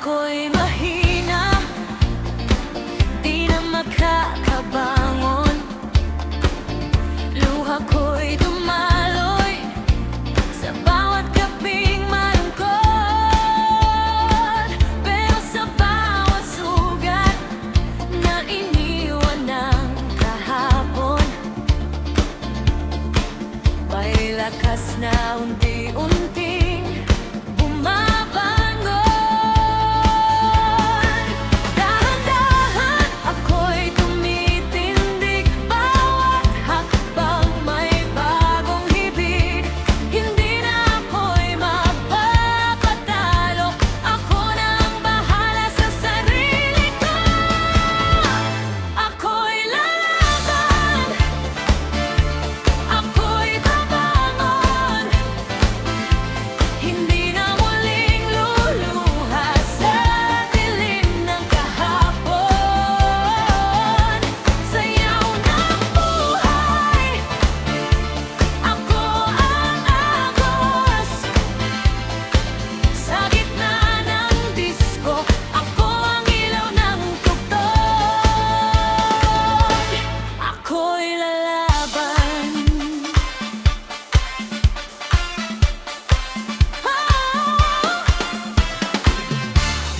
ako'y mahina, di na makakabangon. Luha ko'y dumaloy sa bawat gabing malungkot. Pero sa bawat sugat na iniwan ng kahapon, may lakas na unti-unting bumabangon. Dahan-dahan ako'y tumitindig, bawat hakbang may bagong hibig. Hindi na ako'y mapapatalo, ako na ang bahala sa sarili ko. Ako'y lalaban, ako'y babangon. Hindi na muling luluha sa dilim ng kahapon. Sayaw ng buhay, ako ang agos. Sa gitna ng disko, ako ang ilaw ng tugtog. Ako'y lalaban.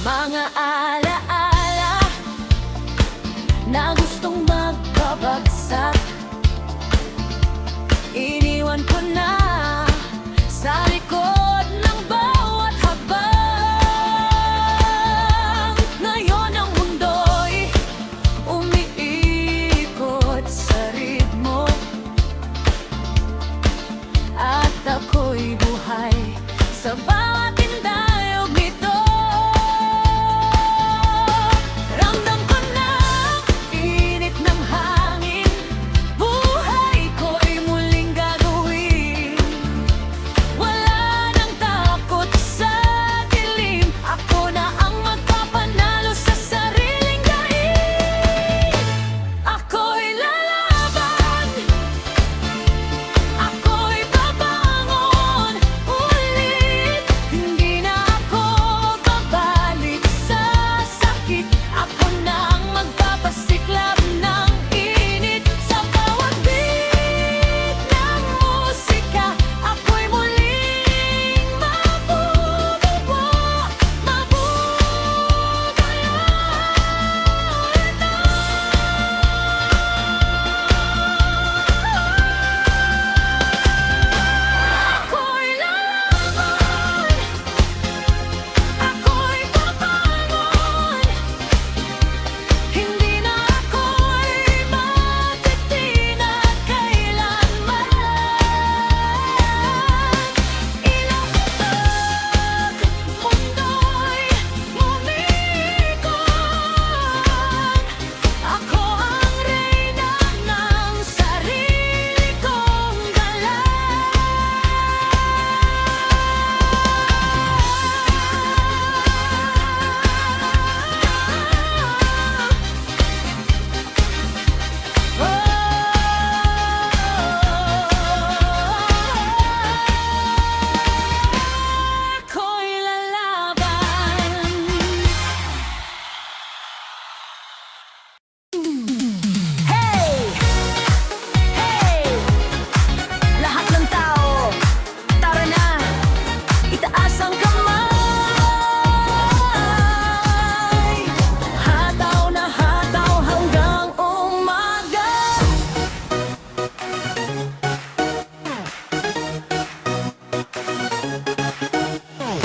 Mga alaala na gustong magpabagsak, iniwan ko na sa likod ng bawat habang. Ngayon ang mundo'y umiikot sa ritmo, at ako'y buhay sa bawat tindayog nito. Ramdam ko na ang init ng hangin, buhay ko'y muling gagawin. Wala nang takot sa dilim, ako na ang magpapanalo sa sariling daig. Ako'y lalaban, ako'y babangon ulit. Hindi na ako babalik sa sakit, ako na ang magpapasiklab ng init. Sa bawat beat ng musika, ako'y muling mabubuo, mabubuo ulit. Ako'y lalaban, ako'y babangon. Hindi na ako'y matitina kailanman. Ilahubog, mundo'y umikot. Ako ang reyna ng sarili kong galaw. Ako'y lalaban. Hey! Hey! Lahat ng tao, tara na, itaas ang kamay. Hataw na hataw hanggang umaga.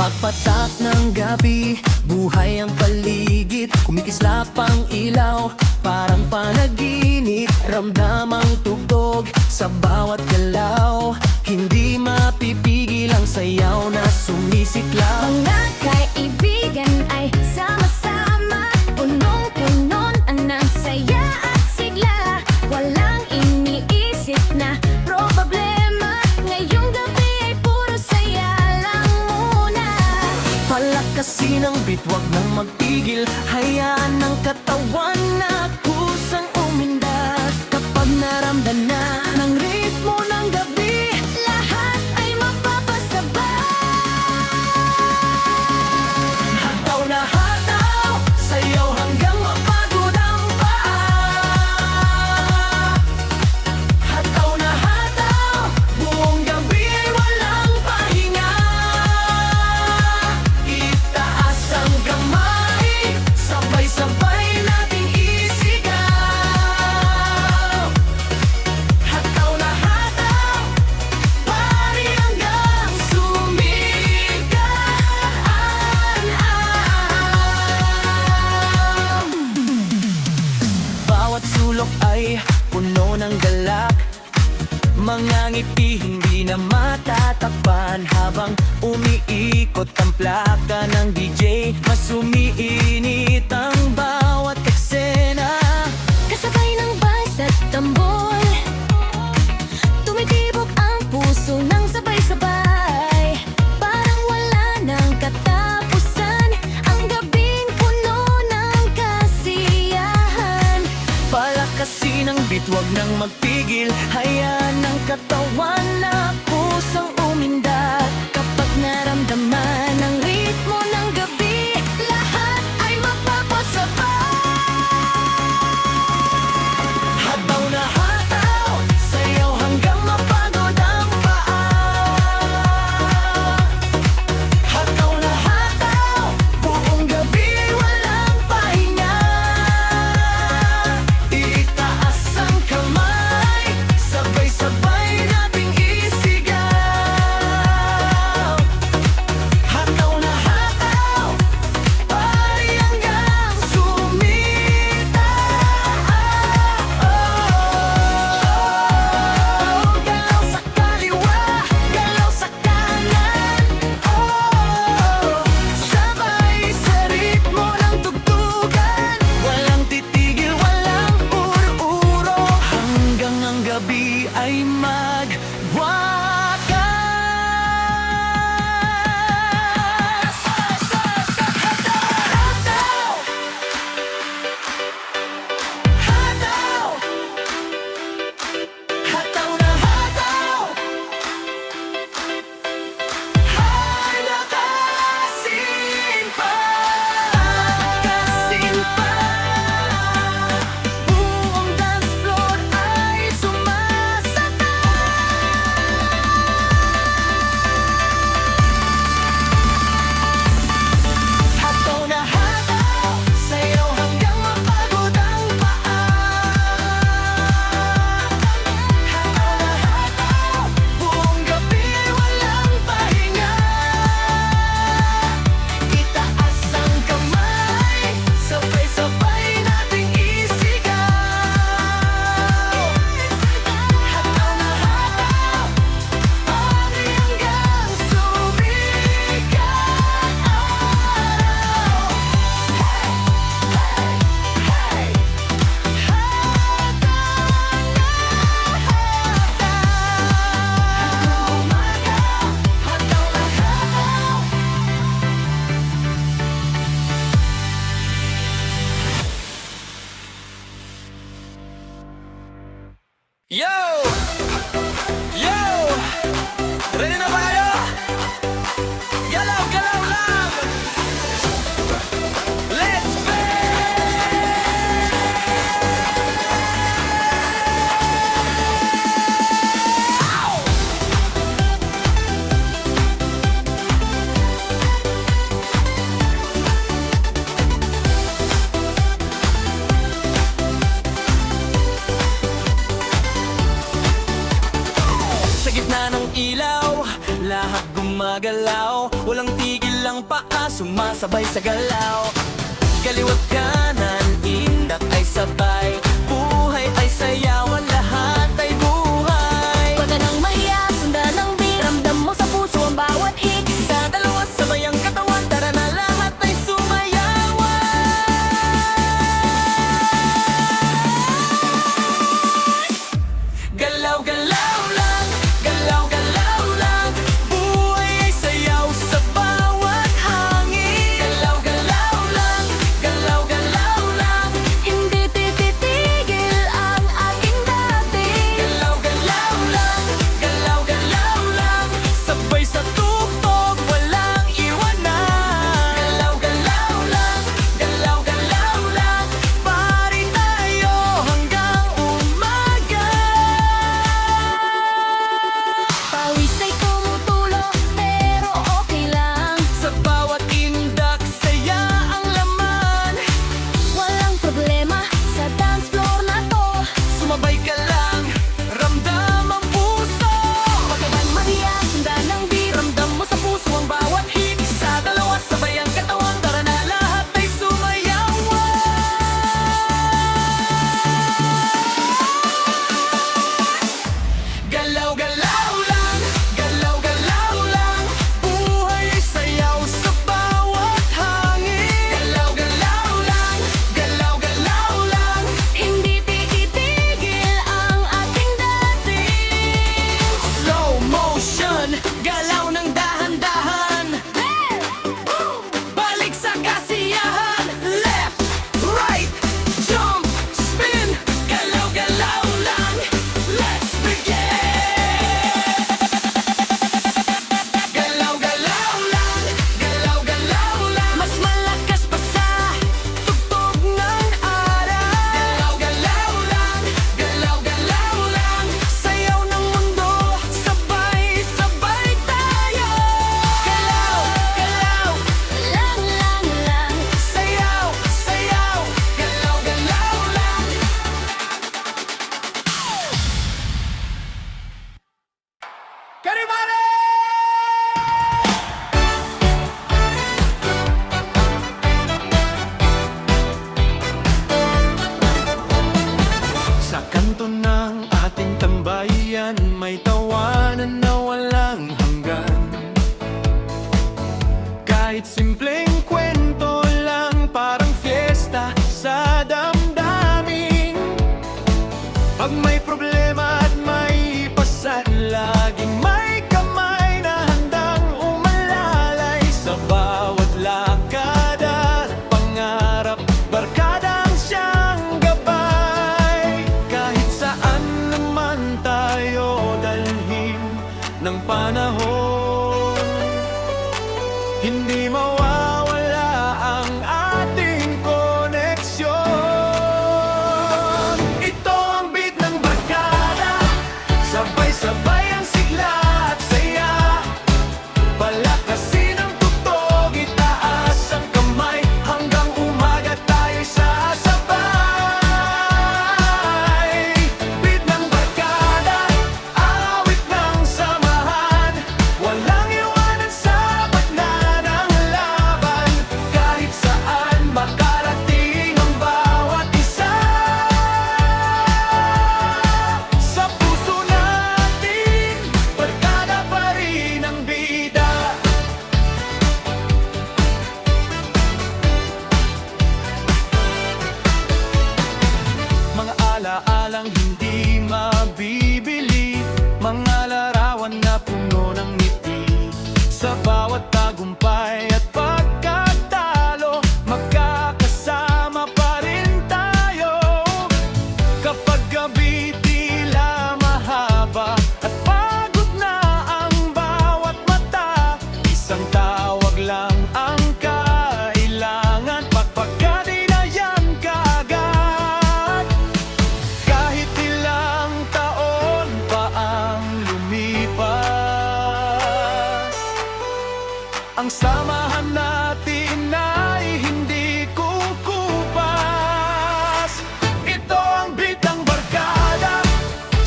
Pagpatak ng gabi, buhay ang paligid, kumikislap ang ilaw, parang panaginip. Ramdam ang tugtog sa bawat galaw, hindi mapipigil ang sayaw na sumisiklaw. Mga kaibigan ay sama-sama, punong-punon ng saya at sigla. Walang iniisip na problema, ngayong gabi ay puro saya lang muna. Palakasin ang beat, wag nang magpigil, hayaan ang katawan na kusang umindak. Kapag naramdan na ng ritmo ng gabi, Lahat ay mapapasabay. hataw na hataw palaka ng DJ, mas umiinit ang bawat eksena. Kasabay ng bass at tambol, tumitibok ang puso ng sabay-sabay. Parang wala ng katapusan, ang gabing puno ng kasiyahan. Palakasin ang beat, wag nang magpigil, hayaan ang katawan na kusang umindat. Kapag naramdaman ang ritmo ng gabi, lahat ay mapapasabay. Hataw na hataw, sayaw hanggang mapagod ang paa. Hataw na hataw, buong gabi walang pahinga. Itaas ang kamay, sabay-sabay nating isigaw. Hataw na hataw, pari hanggang sumita. Galaw sa kaliwa, galaw sa kanan. Sabay sa ritmo ng tugtugan, walang titigil, walang uro-uro, hanggang ang gabi ay magwakas. Hataw! Hataw! Hataw na hataw, ay lakasin pa. Lakasin pa. Buong dance floor ay sumasabay. Hataw na hataw, sayaw hanggang mapagod ang paa. Hataw na hataw, buong gabi ay walang pahinga. Itaas ang kamay, sabay-sabay nating isigaw. Hataw na hataw, pari hanggang sumikat ang araw. Yo! Yo! Ready na ba kayo? Galaw, galaw lang! Let's Sa gitna ng ilaw, lahat gumagalaw, walang tigil lang paa, sumasabay sa galaw. Kaliwat kanan, indak ay sabay, buhay ay sayawan, lahat ay buhay. Huwag ka nang mahiya, sundan ang beat, ramdam mo sa puso ang bawat hit. Sa dalawa sabay ang katawan, tara na lahat ay sumayawan. Galaw-galaw lang, galaw-galaw lang, buhay ay sayaw sa bawat hangin. Galaw-galaw lang, galaw-galaw Kahit simpleng kwento lang, parang fiesta sa damdamin. Pag may problema at may pasan, laging may kamay na handang umalalay. Sa bawat lakad at pangarap, barkadang siyang gabay. Kahit saan naman tayo dalhin ng panahon, hindi mawawala ang ating koneksyon. Ito ang beat ng barkada, sabay-sabay ang sigla at saya. Palakasin ang tugtog, itaas ang kamay, hanggang umaga tayo'y sasabay. Beat ng barkada, awit ng samahan, walang iwanan sa batna ng laban. Kahit saan makarating ang bawat isa, sa puso natin, barkada pa rin ang bida. Mga alaalang hindi mabibili, mga larawan na puno ng ngiti. Sa bawat tagumpay at pagkatalo, magkakasama pa rin tayo. Kapag gabi tila mahaba at pagod na ang bawat mata, isang tawag lang ang kailangan, pagpagkadinayan kaagad. Kahit ilang taon pa ang lumipas, ang samahan natin ay hindi kukupas. Ito ang beat ng barkada,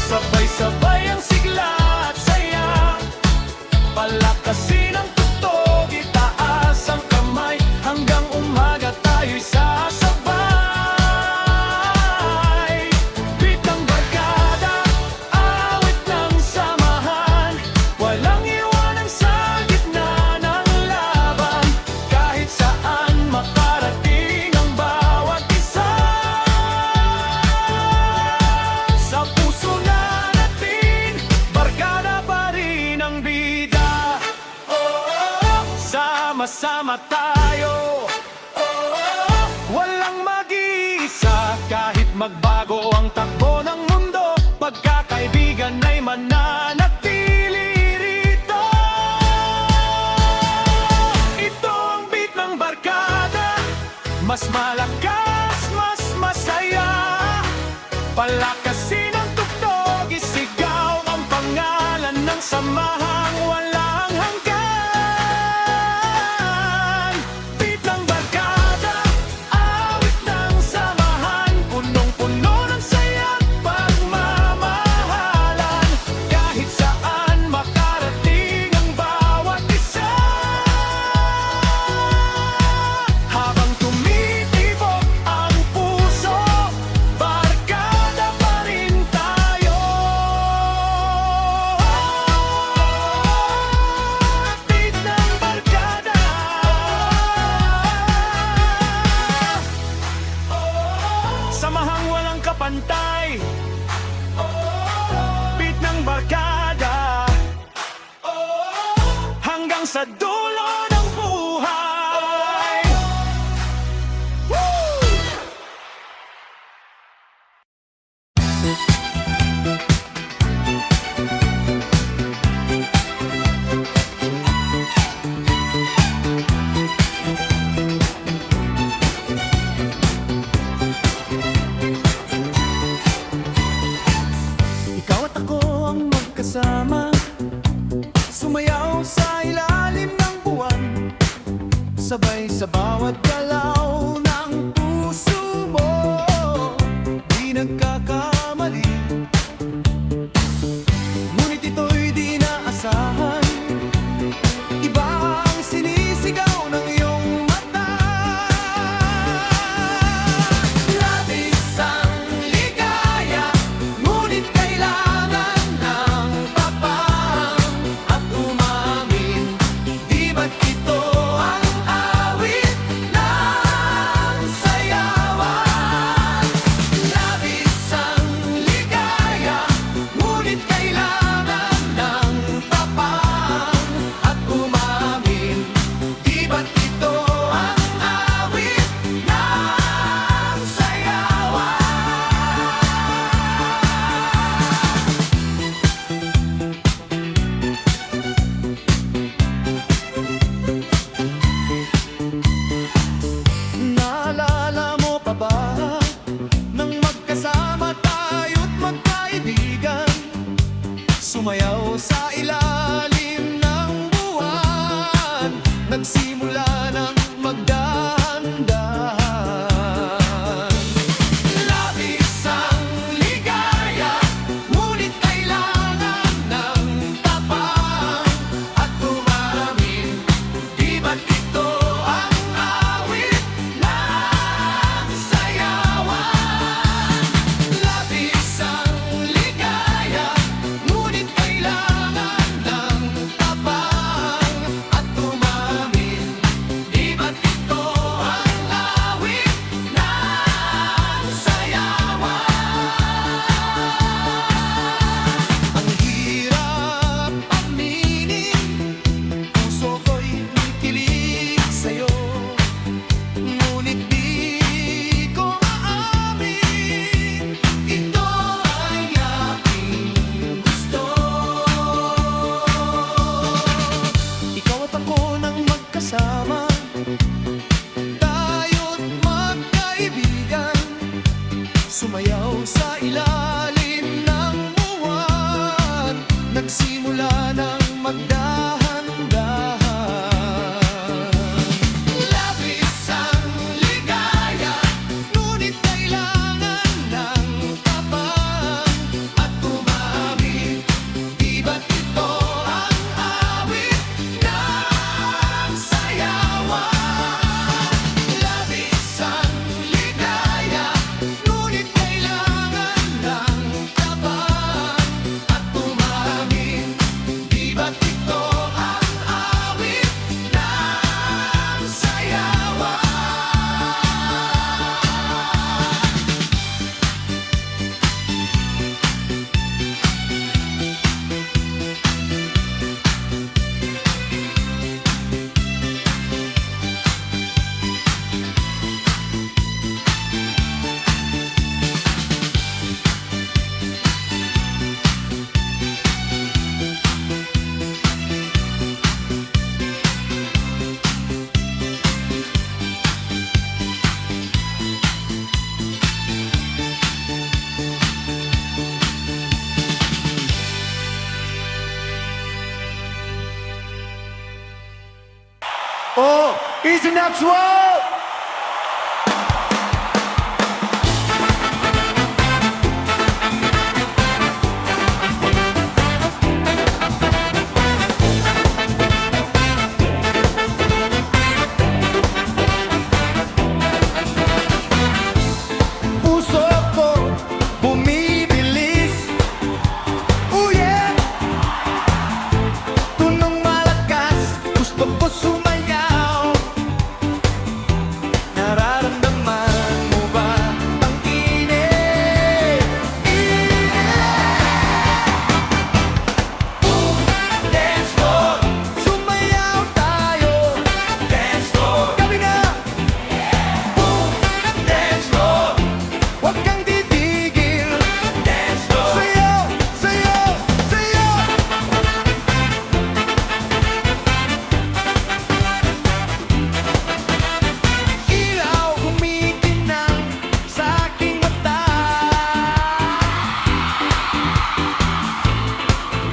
sabay-sabay ang sigla at saya. Palakasin ang tugtog, itaas ang kamay, hanggang umaga tayo'y sasabay. Beat ng barkada, awit ng samahan, walang iwanan sa gitna ng laban. Kahit saan makarating ang bawat isa, sa puso natin, barkada pa rin ang bida. Sama-sama tayo, walang mag-iisa. Kahit magbago ang takbo ng mundo, pagkakaibigan ay mananatili rito. Ito ang beat ng barkada, mas malakas, mas masaya. Palakasin ang tugtog, isigaw ang pangalan ng samahang walang hanggan. Beat ng barkada, awit ng samahan, punong-puno ng saya at pagmamahalan. Kahit saan makarating ang bawat isa, habang tumitibok ang puso, barkada pa rin tayo. Beat ng barkada, samahang walang kapantay. Beat ng barkada, hanggang sa dulo ng buhay. Woo! Ikaw at ako ang magkasama, sumayaw sa ilalim ng buwan, sabay sa bawat galaw ng puso mo. Di nagkakamali, ngunit ito'y di naasahan. Iba ang sinisigaw ng iyong mata. Labis ang ligaya, ngunit kailangan ng papang at umamin. Di ba't ito ang Easy next one! Puso ko bumibilis. Oh yeah! Tunong malakas, gusto ko sumayaw. Nararamdaman mo ba ang init? Dance floor, sumayaw tayo. Dance floor, gabi na. Dance floor, huwag kang titigil. Dance floor, sayaw, sayaw, sayaw. Ilaw kumikinang sa aking mata.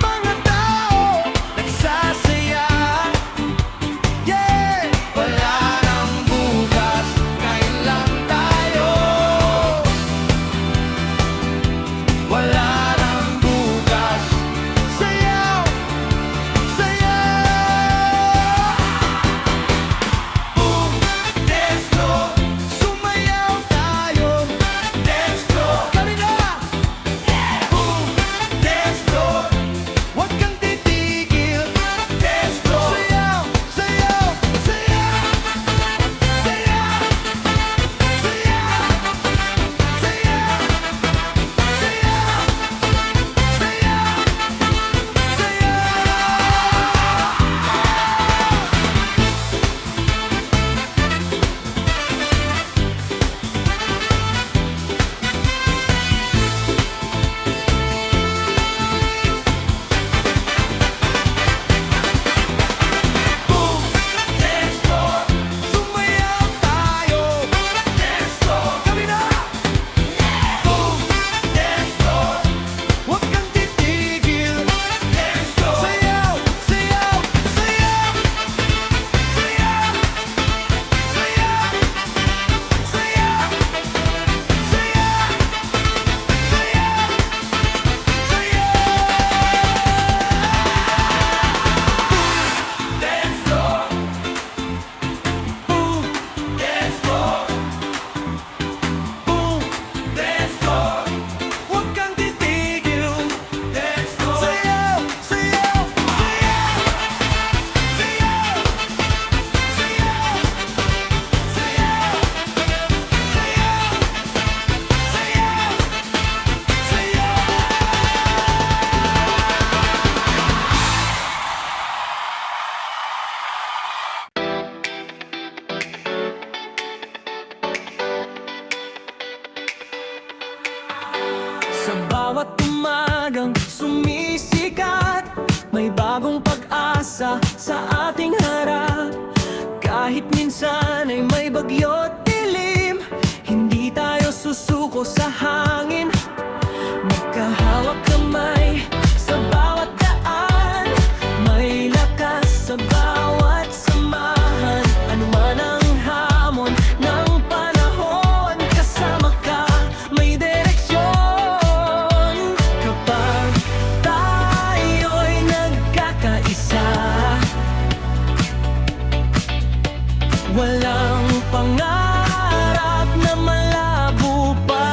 Mga tao nagsasaya. Yeah! Wala nang bukas, ngayon lang tayo. Wala nang bukas. Sayaw, sayaw. Boom, dance floor, sumayaw tayo. Dance floor, kami na. Boom, dance floor, huwag kang titigil. Dance floor, sayaw, sayaw, sayaw. Sayaw, sayaw, sayaw, dance floor, sumayaw tayo. Dance floor, kami na. Boom, dance floor, huwag kang titigil. Dance floor, sayaw, sayaw, sayaw. Sayaw, sayaw, sayaw, sayaw, Dance floor, boom, dance floor, boom, dance floor, huwag kang titigil. Dance floor, sayaw, sayaw, sayaw, sayaw, sayaw, sayaw, sayaw, sayaw, Sa bawat umagang sumisikat, may bagong pag-asa sa ating harap. Kahit minsan ay may bagyo't dilim, hindi tayo susuko sa hangin. Magkahawak kamay sa bawat daan, may lakas sa bawat samahan. Ano man ang hamon ng panahon, kasama ka, may direksyon. Kapag tayo'y nagkakaisa, walang pangarap na malabo pa.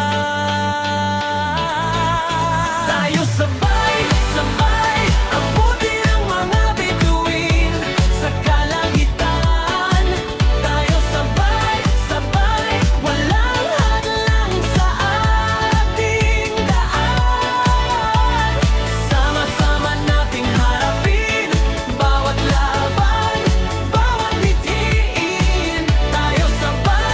Tayo sabay, sabay, abutin ang mga bituin sa kalangitan. Tayo sabay, sabay, walang hadlang sa ating daan. Sama-sama nating harapin bawat laban, bawat litiin. Tayo sabay,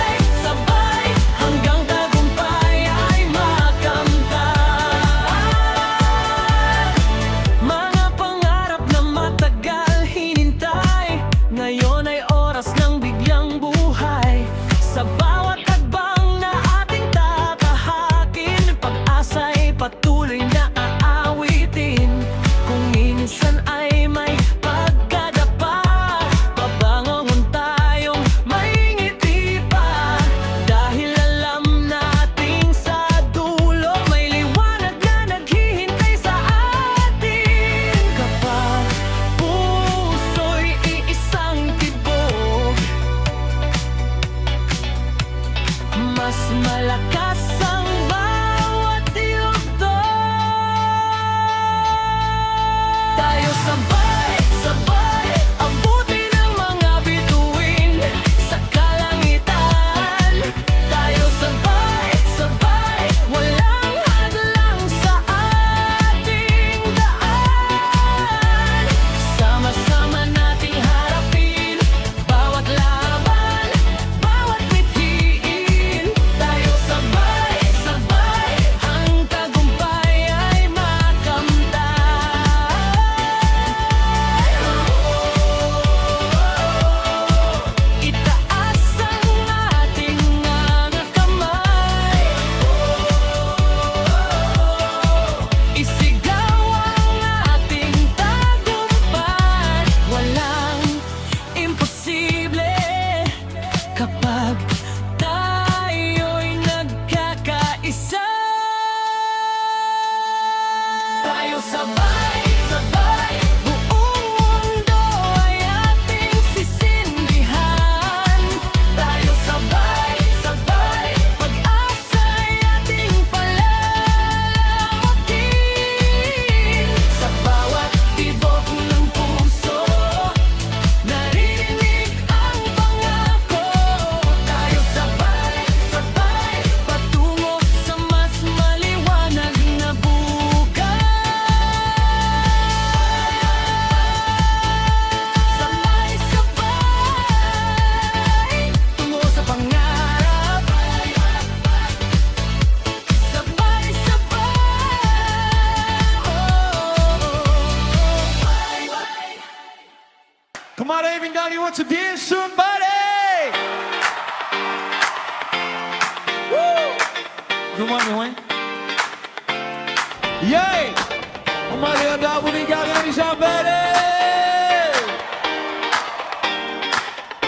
malakas ang bawat yugto. Tayo sabay, sabay, abutin ang mga bituin sa kalangitan. Tayo sabay, sabay, walang hadlang sa ating daan. Sama-sama nating harapin bawat laban, bawat mithiin. Tayo sabay, sabay, ang tagumpay ay makamtan. Itaas ang ating mga kamay, isigaw ang ating tagumpay. Walang imposible kapag tayo'y nagkakaisa. Tayo sabay, sabay, buong mundo ay ating sisindihan. Tayo sabay, sabay, pag-asa'y ating palalawakin. Sa bawat tibok ng puso, naririnig ang pangako. Tayo sabay, sabay, patungo sa mas maliwanag na bukas. Sabay, sabay, tungo sa pangarap. Sabay, sabay, Come on, Avon Downey wants to dance, somebody! Woo! Good morning, Wayne. Yay! Umalia daw ni gagawin somebody!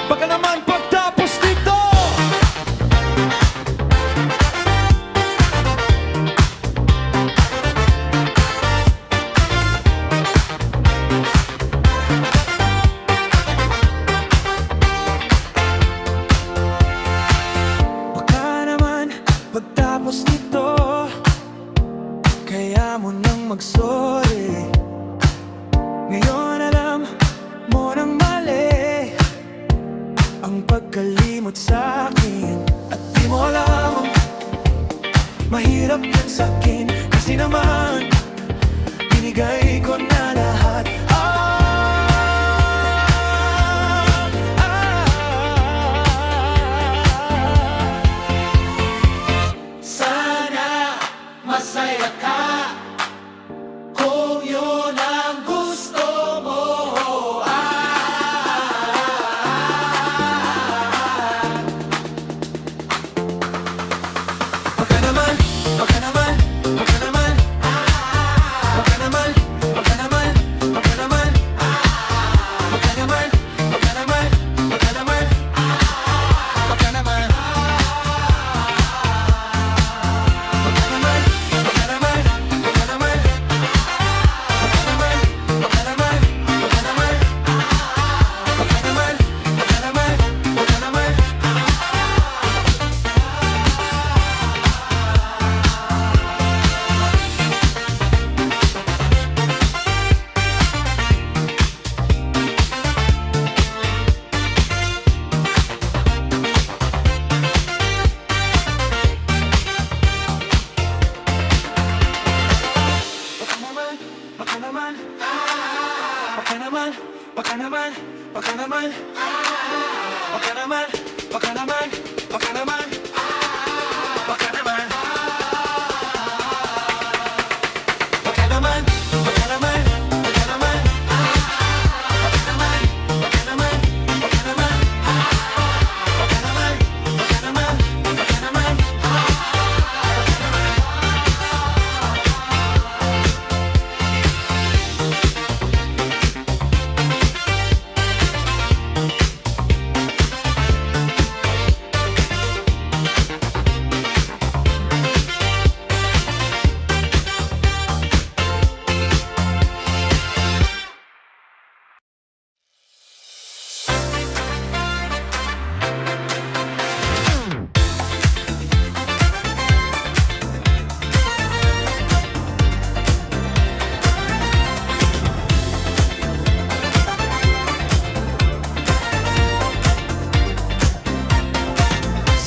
Baka naman pagtapos nito! Baka naman pagtapos nito, kaya mo nang mag-sorry. Ngayon alam mo nang mali ang pagkalimot sa akin. At di mo alam, mahirap yan sa akin. Kasi naman, binigay ko na lahat. Sana masaya ka kung yun ang gusto mo. Baka naman, baka naman, baka naman, baka naman, baka naman, baka naman, baka naman, baka naman, baka naman, baka naman. Baka naman, baka naman, baka naman, baka naman, baka naman, baka naman, baka naman, baka naman, baka naman, baka naman, baka naman, baka naman, baka naman, baka naman, baka naman.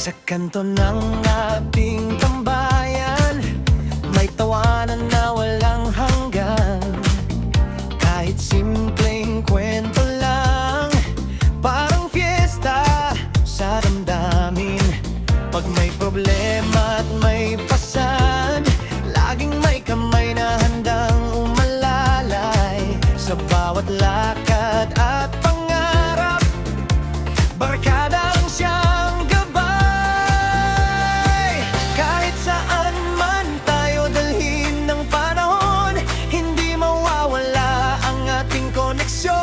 Sa kanto ng ating tambayan, may tawanan na walang hanggan. Kahit simpleng kwento lang, parang fiesta sa damdamin. Pag may problema at may pasan, laging may kamay na handang umalalay. Sa bawat lakad at pangarap, barkada ang siyang gabay. Kahit saan man tayo dalhin ng panahon, hindi mawawala ang ating koneksyon.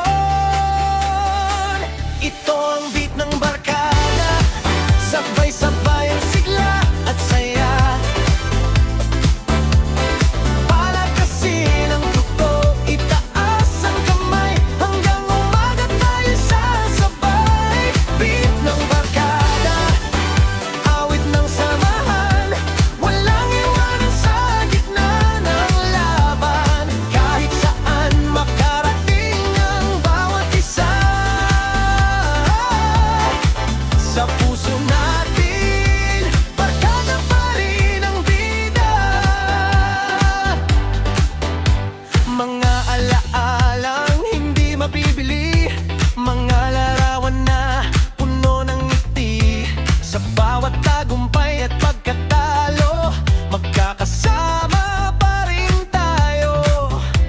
Ito ang beat ng barkada, sabay-sabay ang sigla at saya. Palakasin ang tugtog, itaas ang kamay, hanggang umaga tayo sasabay. Beat ng barkada, awit ng samahan, walang iwanan sa gitna ng laban. Kahit saan makarating ang bawat isa, sa puso natin, barkada pa rin ang bida. Mga alaalang hindi mapibili, mga larawan na puno ng ngiti. Sa bawat tagumpay at pagkatalo, magkakasama pa rin tayo.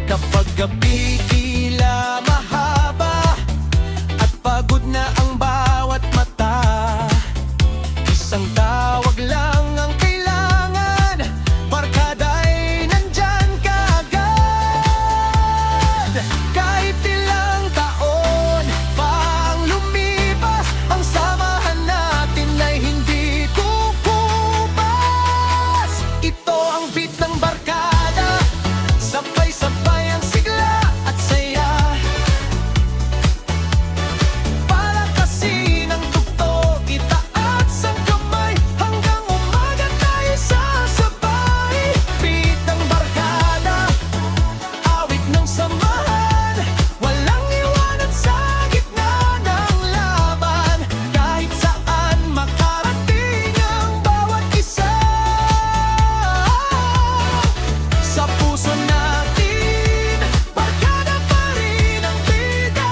Kapag gabi tila mahaba at pagod na ang bawat mata, isang tawag lang ang kailangan, barkada'y nandyan kaagad. Kahit ilang taon pa ang lumipas, ang samahan natin ay hindi kukupas. Ito ang beat ng barkada, sabay-sabay ang sigla at saya. Palakasin ang tugtog, itaas ang kamay, hanggang umaga tayo sasabay. Beat ng barkada, awit ng samahan, walang iwanan sa gitna ng laban. Kahit saan makarating ang bawat isa, sa puso natin, barkada pa rin ang bida.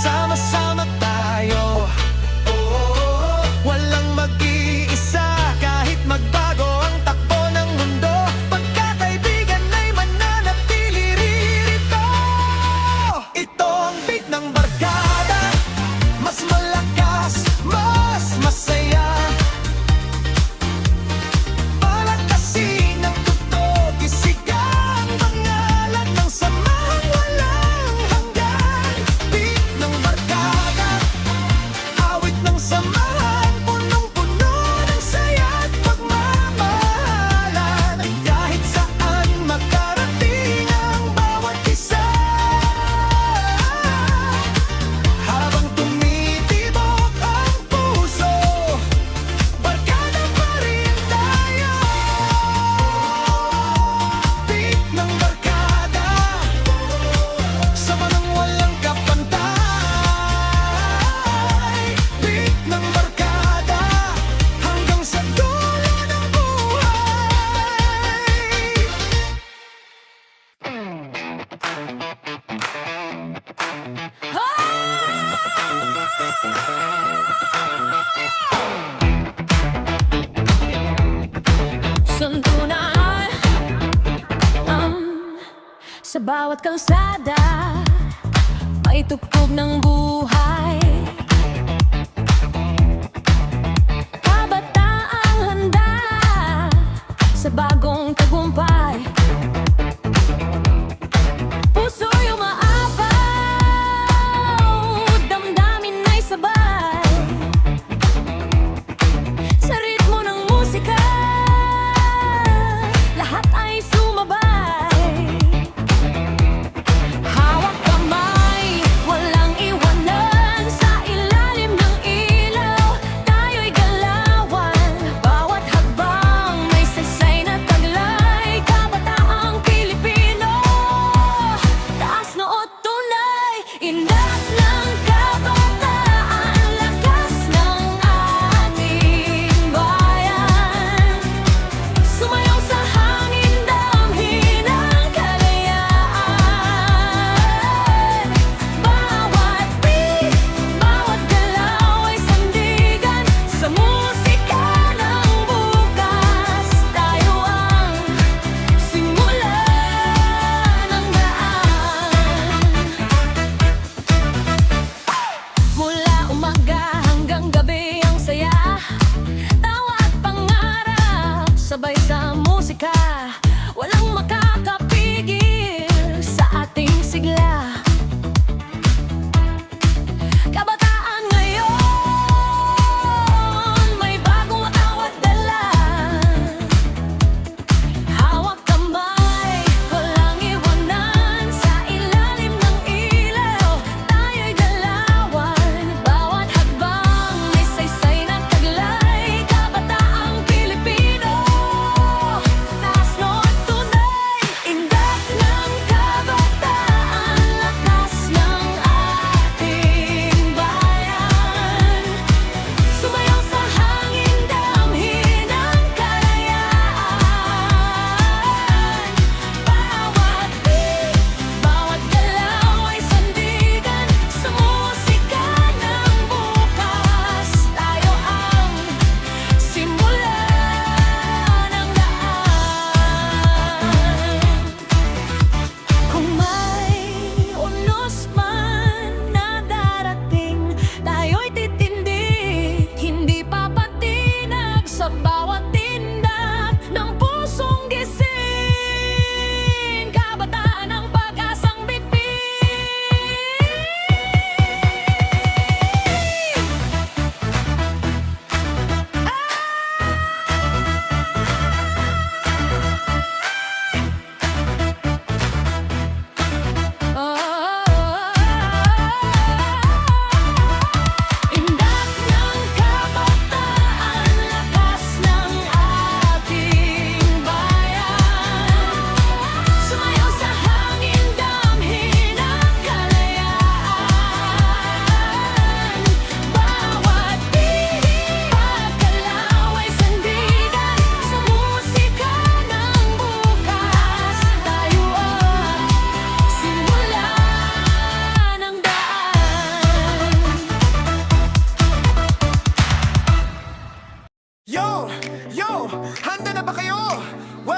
Sama-sama tayo, walang mag-iisa. Kahit magbago ang takbo ng mundo, pagkakaibigan ay mananatili ririto. Ito ang beat ng barkada, mas malakas, mas masaya. Palakasin ang tugtog, isigang pangalan ng samahang walang hanggan. Beat ng barkada, awit ng samahan, punong-puno ng saya at pagmamahalan. Kahit saan makarating ang bawat isa, habang tumitibok ang puso, barkada pa rin tayo. Beat ng barkada, sama ng walang kapantay. Beat ng barkada, hanggang sa dulo ng Suntunan sa bawat kalsada, may tugtog ng buhay. Kabataang handa sa bagong tagumpay. Puso'y umaapaw, damdamin ay sabay. Sa ritmo ng musika, lahat ay sumabay. Hawak kamay, walang iwanan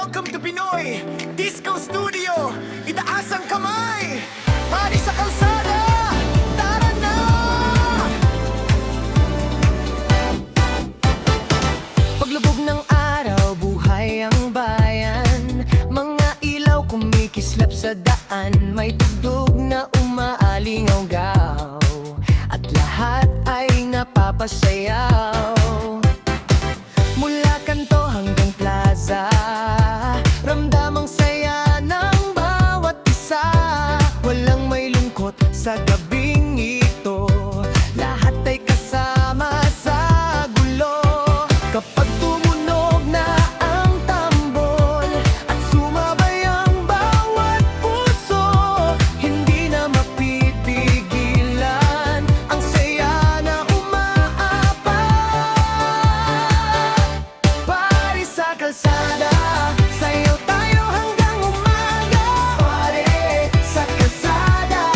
Welcome to Pinoy Disco Studio. Itaas ang kamay. Pari sa kalsada. Tara na. Paglubog ng araw, buhay ang bayan. Mga ilaw kumikislap sa daan. May tugtog na umaalingaw-gaw. At lahat ay napapasayaw. Mula kanto hanggang plaza, ramdam ang saya ng bawat isa. Walang may lungkot sa gabing ito. Lahat ay kasama sa gulo. Kapag tumunog na ang tambol at sumabay ang bawat puso, hindi na mapipigilan ang saya na umaapaw. Pari sa kalsada, sayaw tayo hanggang umaga. Pari sa kalsada,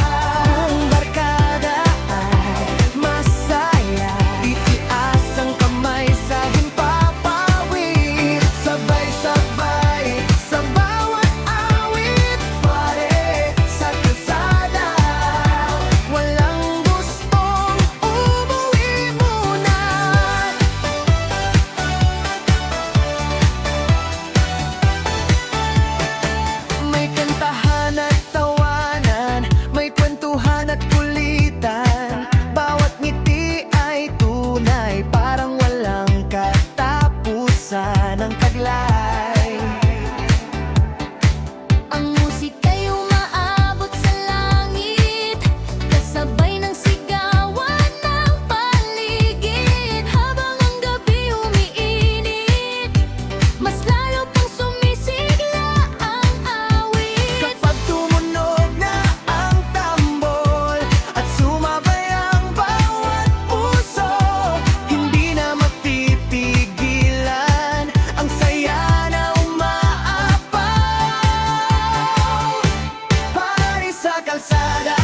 buong barkada ay masaya. Itias ang kamay sa himpapawid, sabay-sabay sa bawat awit. Pari sa kalsada, walang gustong umuwi muna. May kantahan at tawanan, may kwentuhan at kulitan. Bawat ngiti ay tunay, parang walang katapusan ng taglay. Ang musika'y umaabot sa langit, kasabay ng sigawan ng paligid. Habang ang gabi umiinit, mas lalo pang sumisigla ang awit. Kapag tumunog na ang tambol at sumabay ang bawat puso, hindi na mapipigilan ang saya na umaapaw. Pari sa kalsada,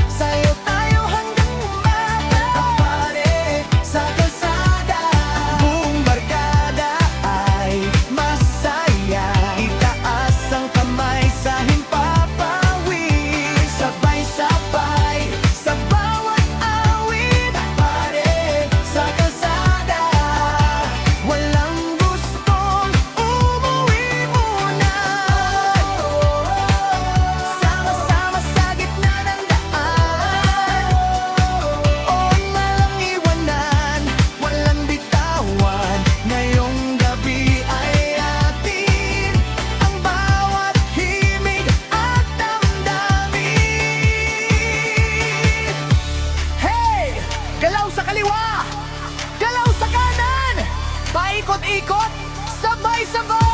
sayaw tayo hanggang umaga. Pari sa kalsada, buong barkada ay masaya. Itaas ang kamay sa himpapawid, sabay-sabay sa bawat awit. Pare sa kalsada, walang gustong umuwi muna. Sama-sama sa gitna ng daan, walang iwanan, walang bitawan. Ngayong gabi ay atin ang bawat himig at damdamin. Hey! Galaw sa kaliwa! Galaw sa kanan! Paikot-ikot! Sabay-sabay!